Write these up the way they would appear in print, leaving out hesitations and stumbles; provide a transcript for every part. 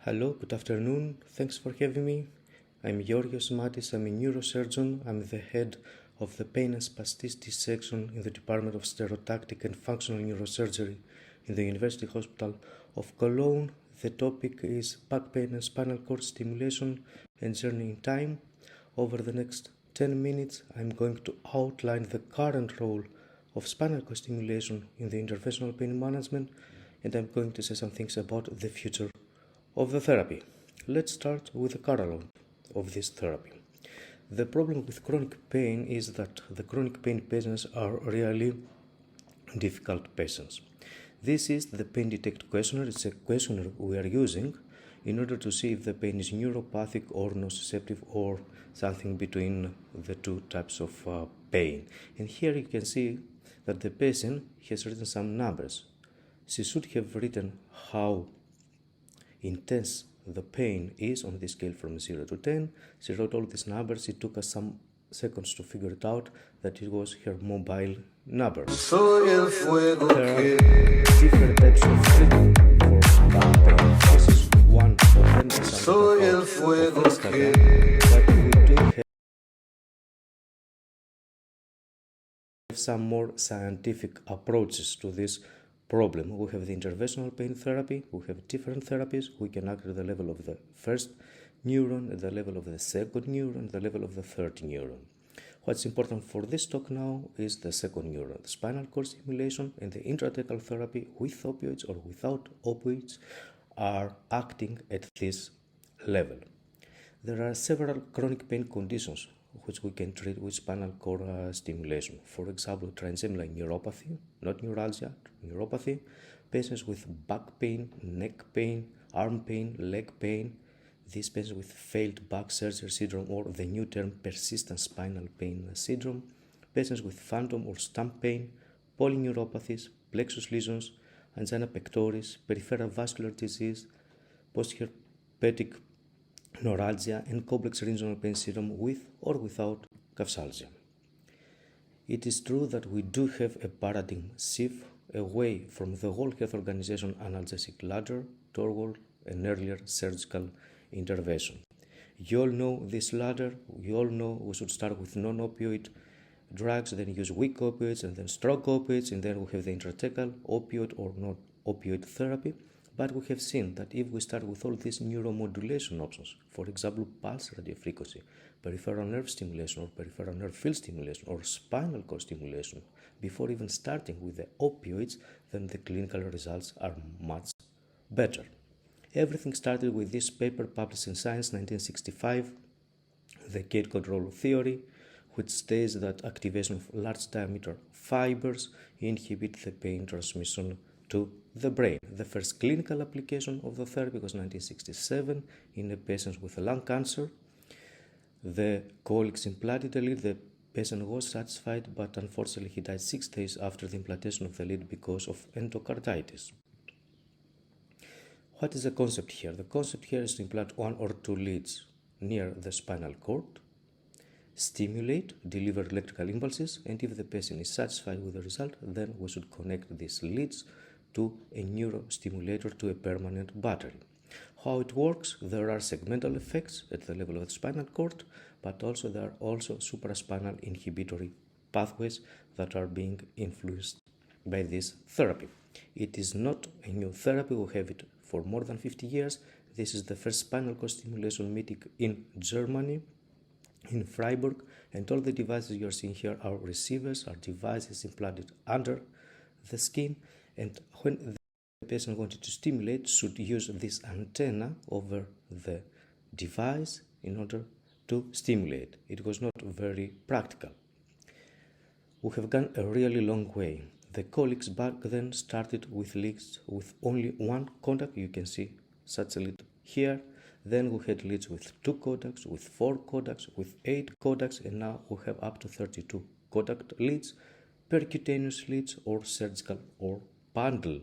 Hello, good afternoon. Thanks for having me. I'm Georgios Matis. I'm a neurosurgeon. I'm the head of the Pain and Spasticity section in the Department of Stereotactic and Functional Neurosurgery in the University Hospital of Cologne. The topic is back pain and spinal cord stimulation and journey in time. Over the next 10 minutes, I'm going to outline the current role of spinal cord stimulation in the interventional pain management, and I'm going to say some things about the future of the therapy. Let's start with the current of this therapy. The problem with chronic pain is that the chronic pain patients are really difficult patients. This is the pain detect questionnaire. It's a questionnaire we are using in order to see if the pain is neuropathic or nociceptive or something between the two types of pain. And here you can see that the patient has written some numbers. She should have written how intense the pain is on the scale from 0 to 10. She wrote all these numbers. It took us some seconds to figure it out that it was her mobile numbers. There are different types of treatment for back pain. This is one of them, but we do have some more scientific approaches to this problem. We have the interventional pain therapy. We have different therapies. We can act at the level of the first neuron, at the level of the second neuron, at the level of the third neuron. What's important for this talk now is the second neuron. The spinal cord stimulation and the intractable therapy with opioids or without opioids are acting at this level. There are several chronic pain conditions which we can treat with spinal cord stimulation. For example, trigeminal neuropathy, not neuralgia, neuropathy, patients with back pain, neck pain, arm pain, leg pain, these patients with failed back surgery syndrome or the new term persistent spinal pain syndrome, patients with phantom or stump pain, polyneuropathies, plexus lesions, angina pectoris, peripheral vascular disease, postherpetic neuralgia, and complex regional pain syndrome with or without capsalgia. It is true that we do have a paradigm shift away from the World Health Organization analgesic ladder toward an earlier surgical intervention. You all know this ladder. You all know we should start with non-opioid drugs, then use weak opioids, and then strong opioids, and then we have the intractable opioid or non-opioid therapy. But we have seen that if we start with all these neuromodulation options, for example, pulse radiofrequency, peripheral nerve stimulation or peripheral nerve field stimulation or spinal cord stimulation, before even starting with the opioids, then the clinical results are much better. Everything started with this paper published in Science 1965, the gate control theory, which states that activation of large diameter fibers inhibit the pain transmission to the brain. The first clinical application of the therapy was 1967 in a patient with lung cancer. The colleagues implanted a lead. The patient was satisfied, but unfortunately he died 6 days after the implantation of the lead because of endocarditis. What is the concept here? The concept here is to implant 1 or 2 leads near the spinal cord, stimulate, deliver electrical impulses, and if the patient is satisfied with the result, then we should connect these leads to a neurostimulator, to a permanent battery. How it works? There are segmental effects at the level of the spinal cord, but also there are also supraspinal inhibitory pathways that are being influenced by this therapy. It is not a new therapy. We have it for more than 50 years. This is the first spinal cord stimulation meeting in Germany, in Freiburg, and all the devices you are seeing here are receivers, are devices implanted under the skin, and when the patient wanted to stimulate should use this antenna over the device in order to stimulate. It was not very practical. We have gone a really long way. The colleagues back then started with leads with only 1 contact. You can see such a lead here. Then we had leads with 2 contacts, with 4 contacts, with 8 contacts, and now we have up to 32 contact leads, percutaneous leads, or surgical or bundle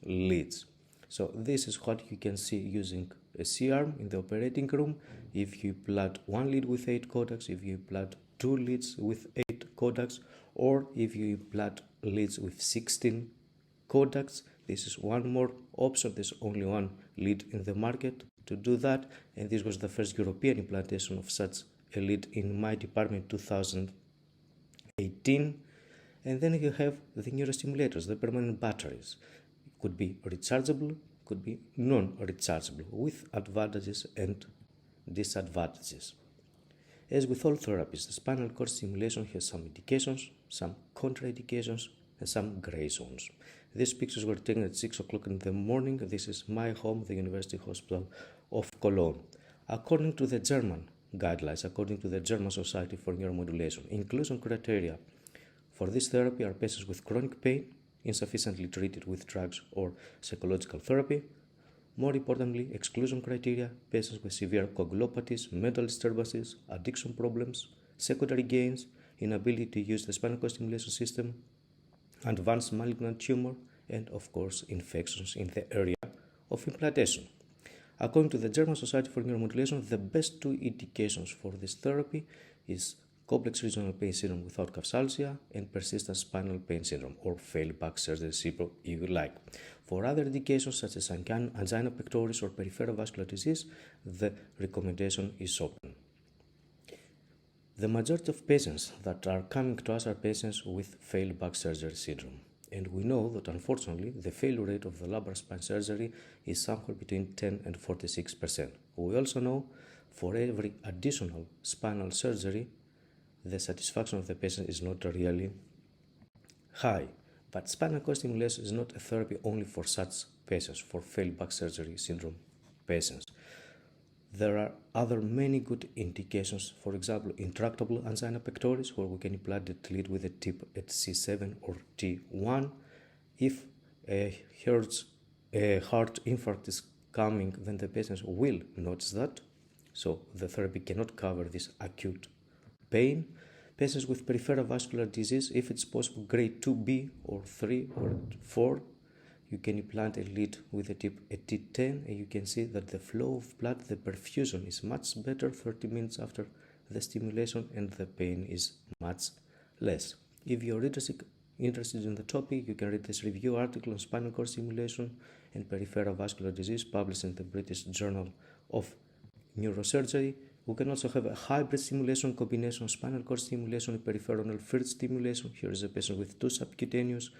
leads. So this is what you can see using a C-arm in the operating room. If you implant 1 lead with 8 contacts, if you implant 2 leads with 8 contacts, or if you implant leads with 16 contacts, This is one more option. There's only one lead in the market to do that, and this was the first European implantation of such a lead in my department 2018. And then you have the neurostimulators, the permanent batteries. It could be rechargeable, could be non-rechargeable, with advantages and disadvantages. As with all therapies, the spinal cord stimulation has some indications, some contraindications, and some gray zones. These pictures were taken at 6 o'clock in the morning. This is my home, the University Hospital of Cologne. According to the German guidelines, according to the German Society for Neuromodulation, inclusion criteria for this therapy are patients with chronic pain, insufficiently treated with drugs or psychological therapy. More importantly, exclusion criteria: patients with severe coagulopathies, mental disturbances, addiction problems, secondary gains, inability to use the spinal cord stimulation system, advanced malignant tumor, and of course infections in the area of implantation. According to the German Society for Neuromodulation, the best two indications for this therapy is complex regional pain syndrome without capsalgia and persistent spinal pain syndrome, or failed back surgery syndrome if you like. For other indications such as angina pectoris or peripheral vascular disease, the recommendation is open. The majority of patients that are coming to us are patients with failed back surgery syndrome. And we know that unfortunately the failure rate of the lumbar spine surgery is somewhere between 10 and 46%. We also know for every additional spinal surgery, the satisfaction of the patient is not really high. But spinal cord stimulation is not a therapy only for such patients, for failed back surgery syndrome patients. There are other many good indications, for example, intractable angina pectoris, where we can implant the lead with a tip at C7 or T1. If a heart infarct is coming, then the patient will notice that, so the therapy cannot cover this acute pain. Patients with peripheral vascular disease, if it's possible, grade 2B or 3 or 4, you can implant a lead with a tip at T10, and you can see that the flow of blood, the perfusion is much better 30 minutes after the stimulation, and the pain is much less. If you're interested in the topic, you can read this review article on spinal cord stimulation and peripheral vascular disease published in the British Journal of Neurosurgery. We can also have a hybrid stimulation combination of spinal cord stimulation and peripheral field stimulation. Here is a patient with 2 subcutaneous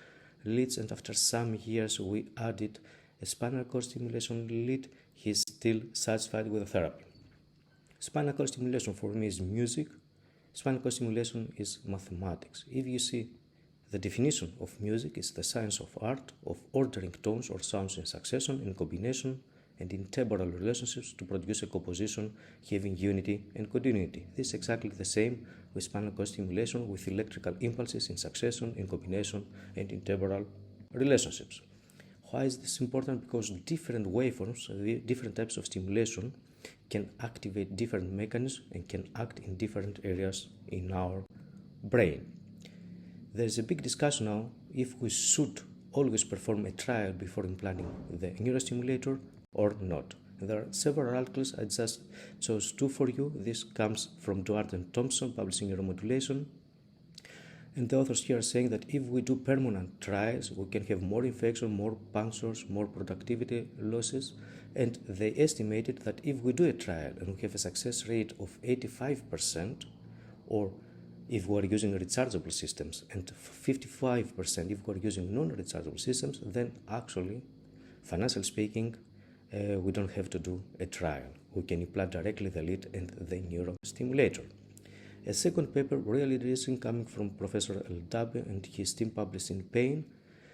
leads, and after some years we added a spinal cord stimulation lead. He is still satisfied with the therapy. Spinal cord stimulation for me is music. Spinal cord stimulation is mathematics. If you see, the definition of music is the science of art of ordering tones or sounds in succession, in combination, and in temporal relationships to produce a composition having unity and continuity. This is exactly the same with spinal cord stimulation, with electrical impulses in succession, in combination, and in temporal relationships. Why is this important? Because different waveforms, different types of stimulation can activate different mechanisms and can act in different areas in our brain. There is a big discussion now if we should always perform a trial before implanting the neurostimulator or not. There are several articles. I just chose 2 for you. This comes from Duarte and Thompson, published in Neuromodulation. And the authors here are saying that if we do permanent trials, we can have more infection, more punctures, more productivity losses. And they estimated that if we do a trial and we have a success rate of 85%, or if we are using rechargeable systems, and 55% if we are using non-rechargeable systems, then actually, financially speaking, we don't have to do a trial. We can implant directly the lead and the neurostimulator. A second paper, really interesting, coming from Professor El-Dabi and his team, published in Pain,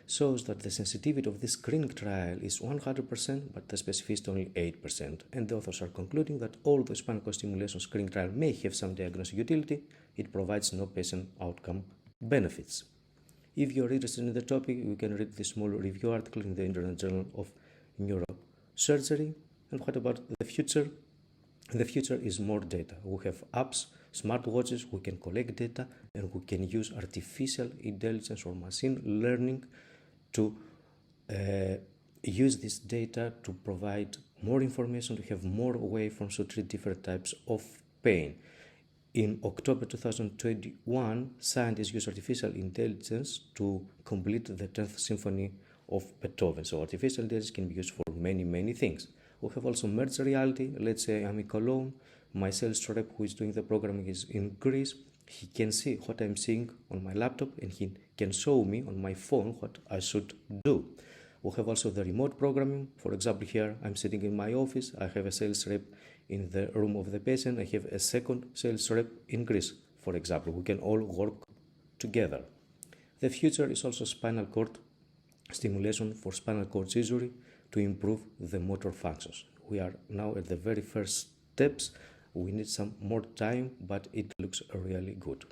shows that the sensitivity of this screening trial is 100%, but the specificity only 8%. And the authors are concluding that although spinal cord stimulation screening trial may have some diagnostic utility, it provides no patient outcome benefits. If you're interested in the topic, you can read this small review article in the International Journal of Neurosurgery. And what about the future? The future is more data. We have apps, smartwatches, we can collect data, and we can use artificial intelligence or machine learning to use this data to provide more information, to have more waveforms to treat different types of pain. In October 2021, scientists used artificial intelligence to complete the 10th Symphony of Beethoven. So artificial intelligence can be used for many things. We have also merged reality. Let's say I'm in Cologne, my sales rep who is doing the programming is in Greece. He can see what I'm seeing on my laptop and he can show me on my phone what I should do. We have also the remote programming. For example, here I'm sitting in my office. I have a sales rep in the room of the patient. I have a second sales rep in Greece, for example. We can all work together. The future is also spinal cord stimulation for spinal cord injury to improve the motor functions. We are now at the very first steps. We need some more time, but it looks really good.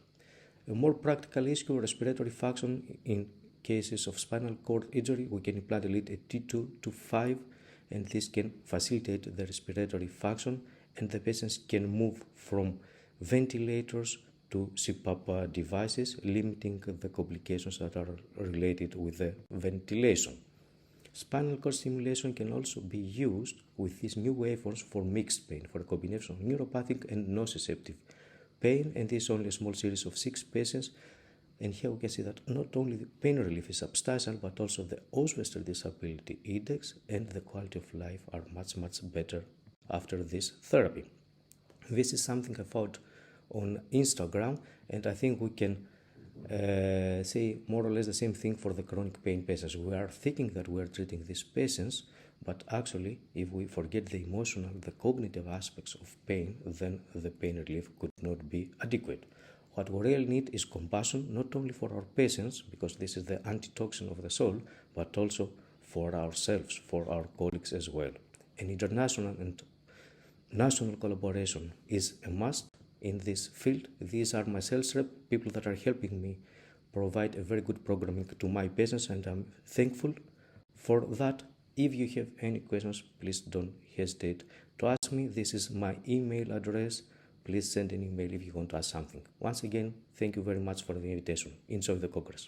A more practical issue, respiratory function in cases of spinal cord injury, we can implant a lead at T2 to 5, and this can facilitate the respiratory function, and the patients can move from ventilators to CPAP devices, limiting the complications that are related with the ventilation. Spinal cord stimulation can also be used with these new waveforms for mixed pain, for a combination of neuropathic and nociceptive pain, and this is only a small series of 6 patients. And here we can see that not only the pain relief is substantial, but also the Oswester disability index and the quality of life are much better after this therapy. This is something I found on Instagram, and I think we can say more or less the same thing for the chronic pain patients. We are thinking that we are treating these patients, but actually, if we forget the emotional, the cognitive aspects of pain, then the pain relief could not be adequate. What we really need is compassion, not only for our patients, because this is the antitoxin of the soul, but also for ourselves, for our colleagues as well. And international and national collaboration is a must in this field. These are my sales rep, people that are helping me provide a very good programming to my patients, and I'm thankful for that. If you have any questions, please don't hesitate to ask me. This is my email address. Please send an email if you want to ask something. Once again, thank you very much for the invitation. Enjoy the Congress.